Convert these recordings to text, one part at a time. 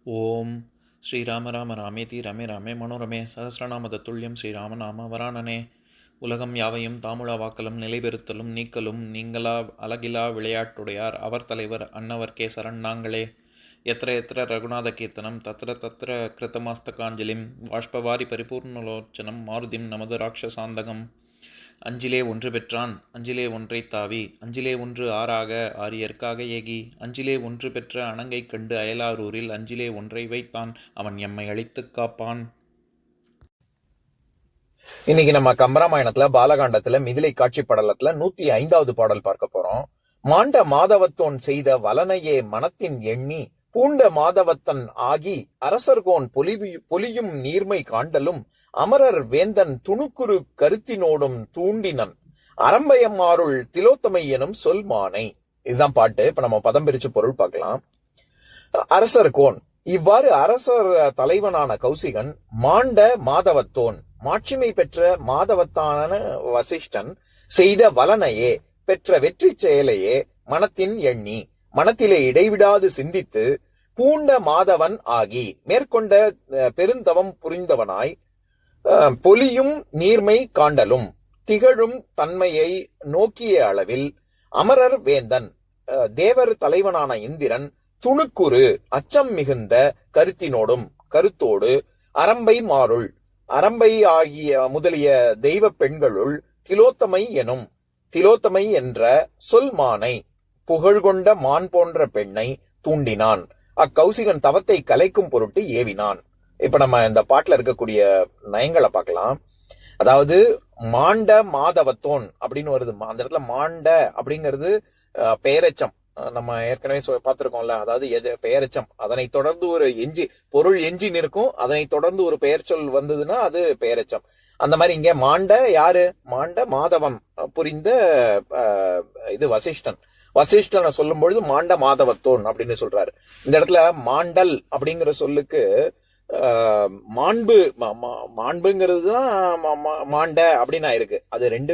ஓம் ஸ்ரீராம ராம ராமேதி ரமே ராமே மனோரமே சகசிரநாம தத்துல்யம் ஸ்ரீராமநாம வராணனே. உலகம் யாவையும் தாமுழா வாக்கலும் நிலைபெறுத்தலும் நீக்கலும் நீங்களா அழகிலா விளையாட்டுடையார் அவர் தலைவர் அன்னவர் கேசரன் நாங்களே. எத்திர எத்திர ரகுநாத கீர்த்தனம் தத்திர தத்திர கிருத்தமாஸ்தகாஞ்சலிம் வாஷ்பவாரி பரிபூர்ணலோச்சனம் மாருதிம் நமது ராட்சசாந்தகம். அஞ்சிலே ஒன்று பெற்றான் அஞ்சிலே ஒன்றை தாவி அஞ்சிலே ஒன்று ஆறாக ஆரியர்க்காக ஏகி அஞ்சிலே ஒன்று பெற்ற அணங்கை கண்டு அயலாரூரில் அஞ்சிலே ஒன்றை வைத்தான் அவன் எம்மை அழித்துக் காப்பான். இன்னைக்கு நம்ம கம்பராமாயணத்துல பாலகாண்டத்துல மிதிலை காட்சி படலத்துல 105வது பாடல் பார்க்க போறோம். மாண்ட மாதவத்தோன் செய்த வலனையே மனத்தின் எண்ணி பூண்ட மாதவத்தன் ஆகி அரசர்கோன் பொலியும் நீர்மை காண்டலும் அமரர் வேந்தன் துணுக்குரு கருத்தினோடும் தூண்டினன் அரம்பயம்மாருள் திலோத்தமை எனும் சொல்மானை. இதுதான் பாட்டு. இப்ப நம்ம பதம் பிரிச்சு பொருள் பார்க்கலாம். அரசர் கோன், இவ்வாறு அரசர் தலைவனான கௌசிகன் மாண்ட மாதவத்தோன் மாட்சிமை பெற்ற மாதவத்தான வசிஷ்டன் செய்த வலனையே பெற்ற வெற்றி செயலையே மனத்தின் எண்ணி மனத்திலே இடைவிடாது சிந்தித்து பூண்ட மாதவன் ஆகி மேற்கொண்ட பெருந்தவம் புரிந்தவனாய் பொலியும் நீர்மை காண்டலும் திகழும் தன்மையை நோக்கிய அளவில் அமரர் வேந்தன் தேவர் தலைவனான இந்திரன் துணுக்குறு அச்சம் மிகுந்த கருத்தோடு அரம்பை மாருள் அரம்பை ஆகிய முதலிய தெய்வ பெண்களுள் திலோத்தமை என்ற சொல்மானை புகழ்கொண்ட மான் போன்ற பெண்ணை தூண்டினான். அக்கௌசிகன் தவத்தை கலைக்கும் பொருட்டு ஏவினான். இப்ப நம்ம இந்த பாட்டுல இருக்கக்கூடிய நயங்களை பார்க்கலாம். அதாவது மாண்ட மாதவத்தோன் அப்படின்னு வருது. அந்த இடத்துல மாண்ட அப்படிங்கிறது பெயரெச்சம். நம்ம ஏற்கனவே பார்த்திருக்கோம்ல. அதாவது பெயரெச்சம், அதனை தொடர்ந்து ஒரு பொருள் எஞ்சி நிற்கும். அதனை தொடர்ந்து ஒரு பெயர் சொல் வந்ததுன்னா அது பெயரெச்சம். அந்த மாதிரி இங்க மாண்ட யாரு? மாண்ட மாதவம் புரிந்த இது வசிஷ்டனை சொல்லும் பொழுது மாண்ட மாதவத்தோன் அப்படின்னு சொல்றாரு. இந்த இடத்துல மாண்டல் அப்படிங்கிற சொல்லுக்கு மாண்புங்கிறது தான் மாண்ட அப்படின்னு ஆயிருக்கு. அது ரெண்டு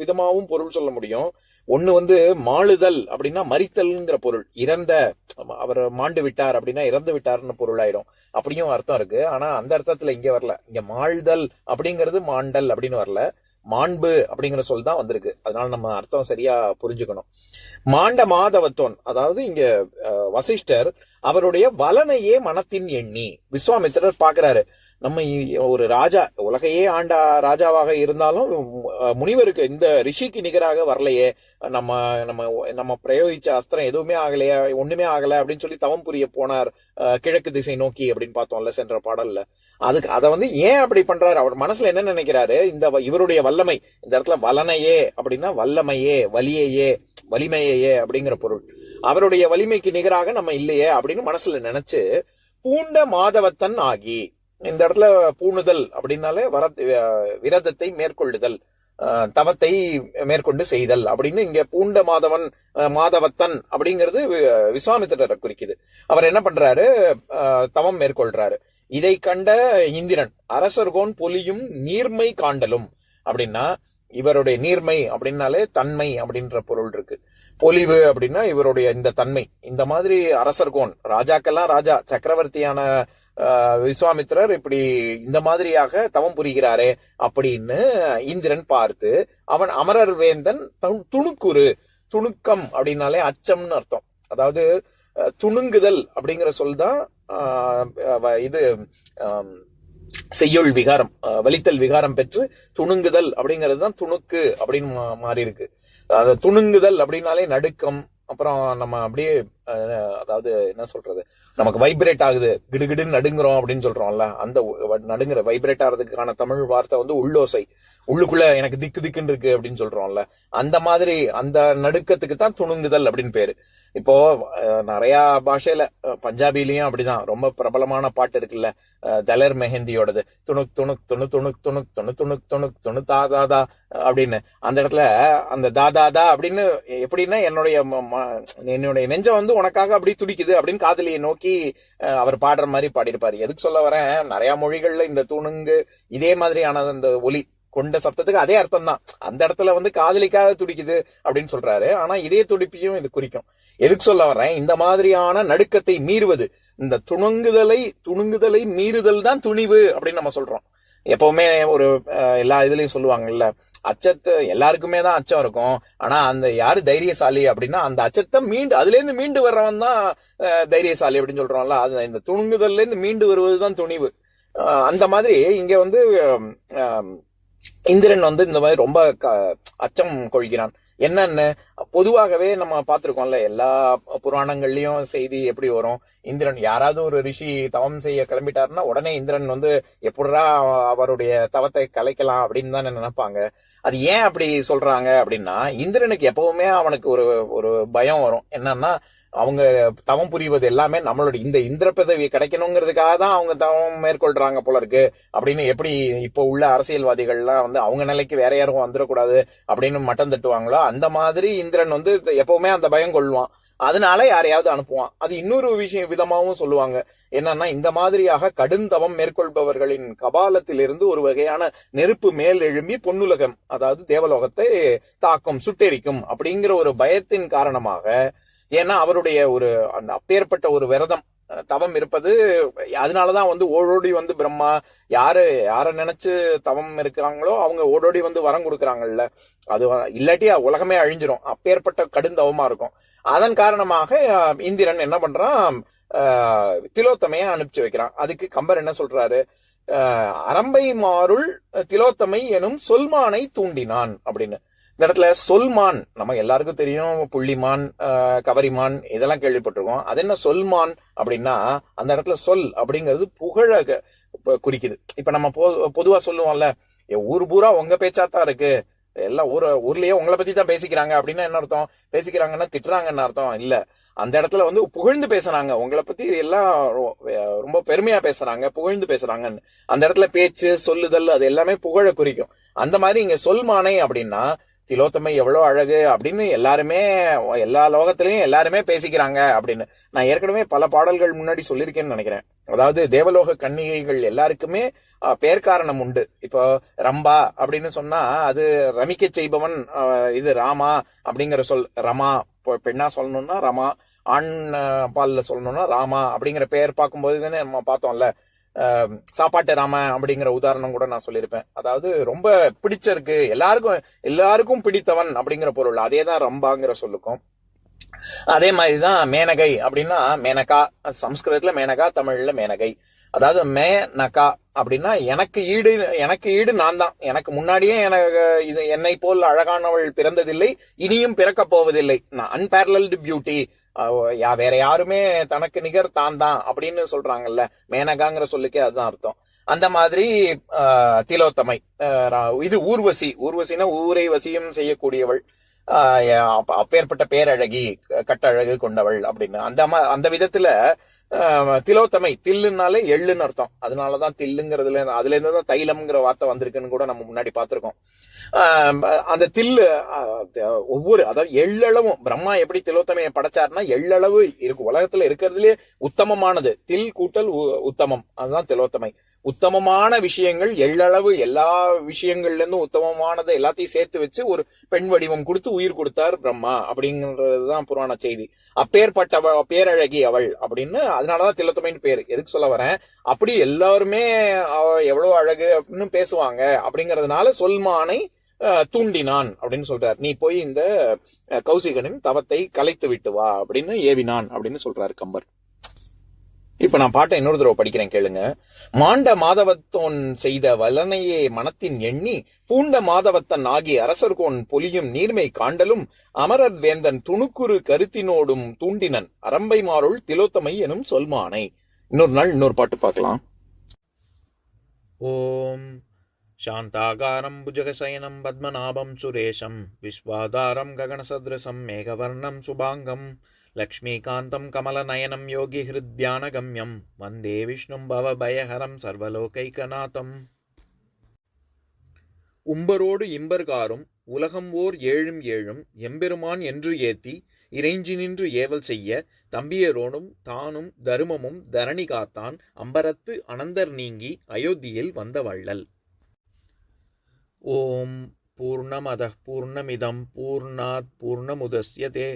விதமாவும் பொருள் சொல்ல முடியும். ஒண்ணு மாளுதல் அப்படின்னா மரித்தல்ங்கிற பொருள். அவர் மாண்டு விட்டார் அப்படின்னா இறந்து விட்டார்னு பொருள் ஆயிடும். அப்படியும் அர்த்தம் இருக்கு. ஆனா அந்த அர்த்தத்துல இங்க வரல. இங்க மாழ்தல் அப்படிங்கிறது மாண்டல் அப்படின்னு வரல, மாண்பு அப்படிங்கிற சொல் தான் வந்திருக்கு. அதனால நம்ம அர்த்தம் சரியா புரிஞ்சுக்கணும். மாண்ட மாதவத்தோன், அதாவது இங்க வசிஷ்டர் அவருடைய வலனையே மனத்தின் எண்ணி விஸ்வாமித்திரர் பாக்குறாரு. நம்ம ஒரு ராஜா, உலகையே ஆண்ட ராஜாவாக இருந்தாலும் முனிவருக்கு, இந்த ரிஷிக்கு நிகராக வரலையே, நம்ம நம்ம நம்ம பிரயோகிச்ச அஸ்திரம் எதுவுமே ஆகலையா, ஒண்ணுமே ஆகல அப்படின்னு சொல்லி தவம் புரிய போனார் கிழக்கு திசை நோக்கி அப்படின்னு பார்த்தோம்ல சென்ற பாடல்ல. அதை ஏன் அப்படி பண்றாரு? அவர் மனசுல என்ன நினைக்கிறாரு? இவருடைய வல்லமை, இந்த இடத்துல வலனையே அப்படின்னா வல்லமையே, வலிமையே அப்படிங்கிற பொருள். அவருடைய வலிமைக்கு நிகராக நம்ம இல்லையே அப்படின்னு மனசுல நினைச்சு பூண்ட மாதவத்தன் ஆகி, இந்த இடத்துல பூணுதல் அப்படின்னாலே விரதத்தை மேற்கொள்ளுதல், தவத்தை மேற்கொண்டு செய்தல் அப்படின்னு. இங்க பூண்ட மாதவத்தன் அப்படிங்கிறது விஸ்வாமித்திரரை குறிக்குது. அவர் என்ன பண்றாரு? தவம் மேற்கொள்றாரு. இதை கண்ட இந்திரன் அரசர்கோன் பொலியும் நீர்மை காண்டலும் அப்படின்னா, இவருடைய நீர்மை அப்படின்னாலே தன்மை அப்படின்ற பொருள் இருக்கு. பொலிவு அப்படின்னா இவருடைய இந்த தன்மை. இந்த மாதிரி அரசர்கோன், ராஜாக்கெல்லாம் ராஜா, சக்கரவர்த்தியான விஸ்வாமித்திரர் இப்படி இந்த மாதிரியாக தவம் புரிகிறாரே அப்படின்னு இந்திரன் பார்த்து அவன் அமரர் வேந்தன் துணுக்கம் அப்படின்னாலே அச்சம்னு அர்த்தம். அதாவது துணுங்குதல் அப்படிங்கிற சொல் தான் இது செய்யுள் விகாரம், வலித்தல் விகாரம் பெற்று துணுங்குதல் அப்படிங்கிறது தான் துணுக்கு அப்படின்னு மாறி இருக்கு. துணுங்குதல் அப்படின்னாலே நடுக்கம். அப்புறம் நம்ம அப்படியே, அதாவது என்ன சொல்றது, நமக்கு வைப்ரேட் ஆகுது, கிடுகிடுன்னு நடுங்குறோம் அப்படின்னு சொல்றோம்ல, அந்த நடுங்குற வைப்ரேட் ஆகிறதுக்கான தமிழ் வார்த்தை உள்ளோசை. உள்ளுக்குள்ள எனக்கு திக்குன்னு இருக்கு அப்படின்னு சொல்றோம்ல, அந்த மாதிரி அந்த நடுக்கத்துக்கு தான் துணுங்குதல் அப்படின்னு பேரு. இப்போ நிறைய பாஷையில, பஞ்சாபிலையும் அப்படிதான் ரொம்ப பிரபலமான பாட்டு இருக்குல்ல, தலர் மெஹந்தியோடது, துணுக் துணுக் துணு துணுக் துணுக் துணு துணுக் துணுக் துணு தாதாதா அப்படின்னு. அந்த இடத்துல அந்த தாதாதா அப்படின்னு எப்படின்னா, என்னுடைய நெஞ்சம் உனக்காக அப்படி துடிக்குது அப்படின்னு காதலியை நோக்கி அவர் பாடுற மாதிரி பாடியிருப்பாரு. எதுக்கு சொல்ல வரேன், நிறைய மொழிகள்ல இந்த துணுங்கு இதே மாதிரியான அந்த ஒலி கொண்ட சப்தத்துக்கு அதே அர்த்தம் தான். அந்த இடத்துல வந்து காதலிக்காக துடிக்குது அப்படின்னு சொல்றாரு. ஆனா இதே துடிப்பையும் இது குறிக்கும். எதுக்கு சொல்ல வர்றேன், இந்த மாதிரியான நடுக்கத்தை மீறுவது, இந்த துணுங்குதலை மீறுதல் தான் துணிவு அப்படின்னு நம்ம சொல்றோம். எப்பவுமே ஒரு எல்லா இதுலயும் சொல்லுவாங்கல்ல, அச்சத்தை எல்லாருக்குமே தான் அச்சம் இருக்கும். ஆனா அந்த யாரு தைரியசாலி அப்படின்னா அந்த அச்சத்தை அதுல இருந்து மீண்டு வர்றவன் தான் தைரியசாலி அப்படின்னு சொல்றோம்ல. அது இந்த துணுங்குதல்ல இருந்து மீண்டு வருவதுதான் துணிவு. அந்த மாதிரி இங்க வந்து இந்திரன் வந்து இந்த மாதிரி ரொம்ப அச்சம் கொள்கிறான். என்னன்னு பொதுவாகவே நம்ம பார்த்திருக்கோம்ல, எல்லா புராணங்கள்லயும் செய்தி எப்படி வரும், இந்திரன் யாராவது ஒரு ரிஷி தவம் செய்ய கிளம்பிட்டாருன்னா உடனே இந்திரன் வந்து எப்படிடா அவருடைய தவத்தை கலைக்கலாம் அப்படின்னு தான் நினைப்பாங்க. அது ஏன் அப்படி சொல்றாங்க அப்படின்னா, இந்திரனுக்கு எப்பவுமே அவனுக்கு ஒரு ஒரு பயம் வரும். என்னன்னா, அவங்க தவம் புரிவது எல்லாமே நம்மளுடைய இந்த இந்திர பதவி கிடைக்கணுங்கிறதுக்காக தான் அவங்க தவம் மேற்கொள்றாங்க போல இருக்கு அப்படின்னு எப்படி இப்போ உள்ள அரசியல்வாதிகள்லாம் வந்து அவங்க நிலைக்கு வேற யாரும் வந்துடக்கூடாது அப்படின்னு மட்டம் தட்டுவாங்களோ, அந்த மாதிரி இந்திரன் வந்து எப்பவுமே அந்த பயம் கொள்வான். அதனால யாரையாவது அனுப்புவான். அது இன்னொரு விதமாகவும் சொல்லுவாங்க. என்னன்னா, இந்த மாதிரியாக கடுந்தவம் மேற்கொள்பவர்களின் கபாலத்திலிருந்து ஒரு வகையான நெருப்பு மேல் எழும்பி பொன்னுலகம், அதாவது தேவலோகத்தை தாக்கும், சுட்டெரிக்கும் அப்படிங்கிற ஒரு பயத்தின் காரணமாக, ஏன்னா அவருடைய ஒரு அந்த அப்பேற்பட்ட ஒரு விரதம் தவம் இருப்பது, அதனாலதான் வந்து ஓடோடி வந்து பிரம்மா யார நினைச்சு தவம் இருக்காங்களோ அவங்க ஓடோடி வந்து வரம் கொடுக்குறாங்கல்ல. அது இல்லாட்டி உலகமே அழிஞ்சிரும், அப்பேற்பட்ட கடுந்தவமா இருக்கும். அதன் காரணமாக இந்திரன் என்ன பண்றான், திலோத்தமையை அனுப்பிச்சு வைக்கிறான். அதுக்கு கம்பர் என்ன சொல்றாரு, அரம்பை மாருள் திலோத்தமை எனும் சொல்மானை தூண்டினான் அப்படின்னு. இந்த இடத்துல சொல்மான் நம்ம எல்லாருக்கும் தெரியும், புள்ளிமான், கவரிமான் இதெல்லாம் கேள்விப்பட்டிருக்கோம். அது என்ன சொல்மான் அப்படின்னா, அந்த இடத்துல சொல் அப்படிங்கிறது புகழ குறிக்குது. இப்ப நம்ம பொதுவா சொல்லுவோம்ல, ஊர் பூரா உங்க பேச்சாத்தான் இருக்கு, எல்லாம் ஊர்லயே உங்களை பத்தி தான் பேசிக்கிறாங்க அப்படின்னா என்ன அர்த்தம், பேசிக்கிறாங்கன்னா திட்டுறாங்கன்னு அர்த்தம் இல்ல. அந்த இடத்துல வந்து புகழ்ந்து பேசுறாங்க, உங்களை பத்தி எல்லாம் ரொம்ப பெருமையா பேசுறாங்க, புகழ்ந்து பேசுறாங்கன்னு. அந்த இடத்துல பேச்சு சொல்லுதல் அது எல்லாமே புகழ குறிக்கும். அந்த மாதிரி இங்க சொல்மானை அப்படின்னா திலோத்தமை எவ்வளவு அழகு அப்படின்னு எல்லாருமே எல்லா லோகத்திலையும் எல்லாருமே பேசிக்கிறாங்க அப்படின்னு. நான் ஏற்கனவே பல பாடல்கள் முன்னாடி சொல்லியிருக்கேன்னு நினைக்கிறேன். அதாவது தேவலோக கன்னிகைகள் எல்லாருக்குமே பேர்காரணம் உண்டு. இப்போ ரம்பா அப்படின்னு சொன்னா அது ரமிக்க செய்பவன், இது ராமா அப்படிங்கிற சொல். ரமா பெண்ணா சொல்லணும்னா ரமா, ஆண் பால்ல சொல்லணும்னா ராமா அப்படிங்கிற பெயர் பார்க்கும்போது தானே நம்ம பார்த்தோம்ல. சாப்பாட்டு ராம அப்படிங்கிற உதாரணம் கூட நான் சொல்லியிருப்பேன். அதாவது ரொம்ப பிடிச்சிருக்கு, எல்லாருக்கும் பிடித்தவன் அப்படிங்கிற பொருள். அதேதான் ரம்பாங்கிற சொல்லுக்கும். அதே மாதிரிதான் மேனகை அப்படின்னா மேனகா, சம்ஸ்கிருதத்துல மேனகா, தமிழ்ல மேனகை. அதாவது மேனகா அப்படின்னா எனக்கு ஈடு நான் தான், எனக்கு முன்னாடியே என்னை போல் அழகானவள் பிறந்ததில்லை, இனியும் பிறக்க போவதில்லை. அன்பேரலல்டு பியூட்டி, வேற யாருமே தனக்கு நிகர் தான் அப்படின்னு சொல்றாங்கல்ல, மேனகாங்கிற சொல்லுக்கே அதுதான் அர்த்தம். அந்த மாதிரி திலோத்தமை, இது ஊர்வசினா ஊரை வசியம் செய்யக்கூடியவள், அப்பேற்பட்ட பேரழகி, கட்டழகு கொண்டவள் அப்படின்னு. அந்த விதத்துல திலோத்தமை, தில்லுனாலே எள்ளுன்னு அர்த்தம். அதனாலதான் தில்லுங்கிறதுல அதுல இருந்துதான் தைலம்ங்கிற வார்த்தை வந்திருக்குன்னு கூட நம்ம முன்னாடி பார்த்திருக்கோம். அந்த தில்லு அதாவது எள்ளளவும் பிரம்மா எப்படி திலோத்தமையை படைச்சாருன்னா எள்ளளவு இருக்கு, உலகத்துல இருக்கிறதுலயே உத்தமமானது தில் கூட்டல் உத்தமம், அதுதான் திலோத்தமை. உத்தமமான விஷயங்கள் எள்ளளவு, எல்லா விஷயங்கள்ல இருந்தும் உத்தமமானதை எல்லாத்தையும் சேர்த்து வச்சு ஒரு பெண் வடிவம் கொடுத்து உயிர் கொடுத்தார் பிரம்மா அப்படிங்கறதுதான் புராண செய்தி. அப்பேற்பட்ட பேரழகி அவள் அப்படின்னு, அதனாலதான் திலோத்தமைன்னு பேரு. எதுக்கு சொல்ல வரேன், அப்படி எல்லாருமே எவ்வளவு அழகு அப்படின்னு பேசுவாங்க அப்படிங்கறதுனால சொல்மானை தூண்டினான் அப்படின்னு சொல்றாரு. நீ போய் இந்த கௌசிகனின் தவத்தை கலைத்து விட்டு வா அப்படின்னு ஏவினான் அப்படின்னு சொல்றாரு கம்பர். இப்ப நான் பாட்டை இன்னொரு தடவை படிக்கிறேன், கேளுங்க. மாண்ட மாதவத்தோன் செய்த வலனையே மனத்தின் எண்ணி பூண்ட மாதவத்தன் ஆகி அரசர்கோன் பொலியும் நீர்மை காண்டலும் அமரர் வேந்தன் துணுக்குறு கருத்தினோடும் தூண்டினன் அரம்பை மாருள் திலோத்தமை எனும் சொல்மானை. இன்னொரு நாள் இன்னொரு பாட்டு பார்க்கலாம். ஓம் சாந்தாகாரம் புஜகசயனம் பத்மநாபம் சுரேஷம் விஸ்வாதாரம் ககனசத்ரசம் மேகவர்ணம் சுபாங்கம் லக்ஷ்மீகாந்தம் கமலநயனம் யோகி ஹிருத்யானகம்யம் வந்தே விஷ்ணும் பவபயஹரம் சர்வலோகைகநாதம். உம்பரோடு இம்பர்காரும் உலகம் ஓர் ஏழும் ஏழும் எம்பெருமான் என்று ஏத்தி இறைஞ்சி நின்று ஏவல் செய்ய தம்பியரோடும் தானும் தருமமும் தரணி காத்தான் அம்பரத்து அனந்தர் நீங்கி அயோத்தியில் வந்த வள்ளல். ஓம் பூர்ணமதः பூர்ணமிதம் பூர்ணாத் பூர்ணமுதஸ்யதே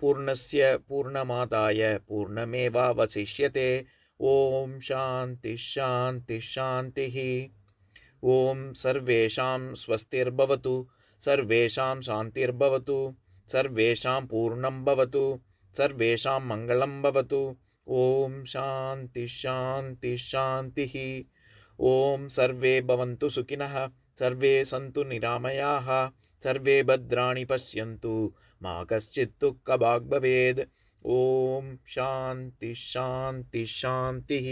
பூர்ணஸ்ய பூர்ணமாதாய பூர்ணமேவாவசிஷ்யதே. ஓம் சாந்தி ஷாந்தி ஷாந்திः. ஓம் சர்வேஷாம் ஸ்வஸ்திர்பவது சர்வேஷாம் சாந்திர்பவது சர்வேஷாம் பூர்ணம் பவது சர்வேஷாம் மங்களம் பவது. ஓம் சாந்தி ஷாந்தி ஷாந்திः. ஓம் சர்வே பவந்து சுகினः சர்வே சந்து நிராமயாः சர்வே பத்ராணி பஷ்யந்து மா கஷ்சித் துக்கபாக் பவேத். ஓம் சாந்தி ஷாந்தி ஷாந்திः.